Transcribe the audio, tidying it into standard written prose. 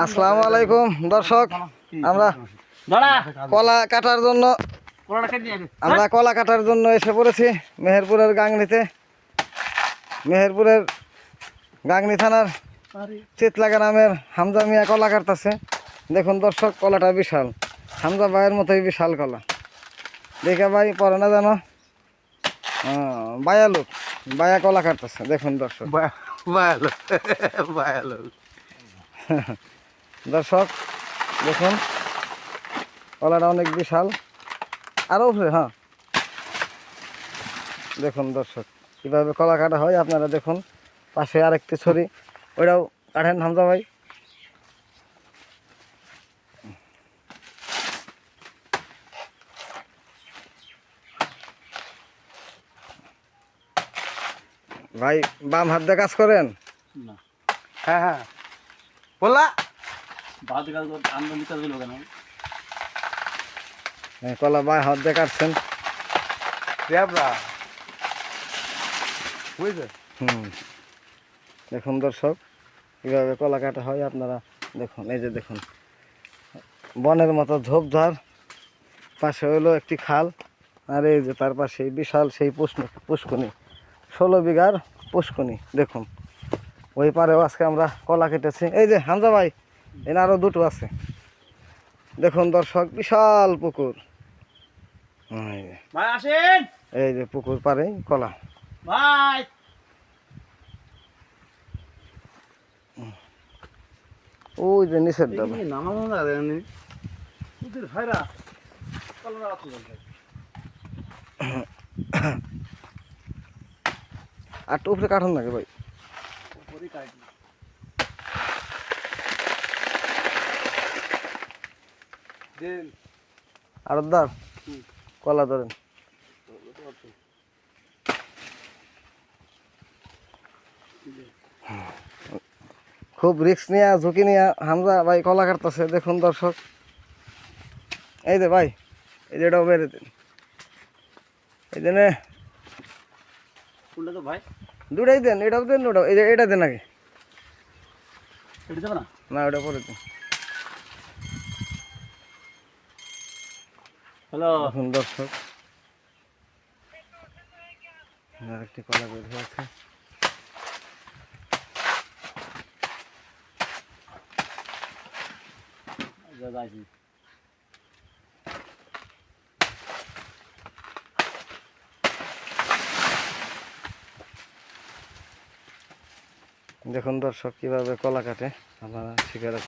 আসসালামু আলাইকুম দর্শক, আমরা কলা কাটার জন্য এসে পড়েছি মেহেরপুরের গাংনীতে। মেহেরপুরের গাংনী থানার চিতলা গ্রামের হামজা মিয়া কলা কাটতেছে। দেখুন দর্শক, কলাটা বিশাল, হামজা ভাইয়ের মতোই বিশাল কলা। দেখে ভাই পরে না জানো, বায়া লোক, বায়া কলা কাটতেছে। দেখুন দর্শক, দর্শক দেখুন কলাটা অনেক বিশাল। আরও উপরে, হ্যাঁ দেখুন দর্শক কীভাবে কলা কাটা হয় আপনারা দেখুন। পাশে আরেকটি ছড়ি, ওইটাও কাটেন হামজা ভাই। ভাই বাম হাত দিয়ে কাজ করেন? হ্যাঁ হ্যাঁ বললা কলা বাই হাত দিয়ে কাটছেন। দেখুন দর্শক কীভাবে কলা কাটা হয় আপনারা দেখুন। এই যে দেখুন বনের মতো ঝোপঝাড়, পাশে হইলো একটি খাল, আর এই যে তার পাশে বিশাল সেই পুষ্কনি, 16 বিঘার পুষ্কনি। দেখুন ওই পারেও আজকে আমরা কলা কেটেছি। এই যে হামজা ভাই, এখানে আরও দুটো আছে। দেখুন দর্শক বিশাল পুকুর, এই যে পুকুর পারে কলা। ওই যে নিচের ডাল, আর উপরে কাঠন লাগে ভাই। আর দার কলা ধরেন। খুব রিস্ক নিয়ে, ঝুঁকি নিয়ে হামজা ভাই কলা কাটতেছে। দেখুন দর্শক, এই যে ভাই, এই যে এটাও বেড়ে দিন, এই জন্য দুটাই দেন, এটাও দেন, ওটাও এই যে এটা দেন আগে, না ওটা পরে দিন। দেখুন দর্শক আরেকটি কলা বের হয়েছে। দেখুন দর্শক কিভাবে কলা কাটে আপনারা শিখে রাখুন।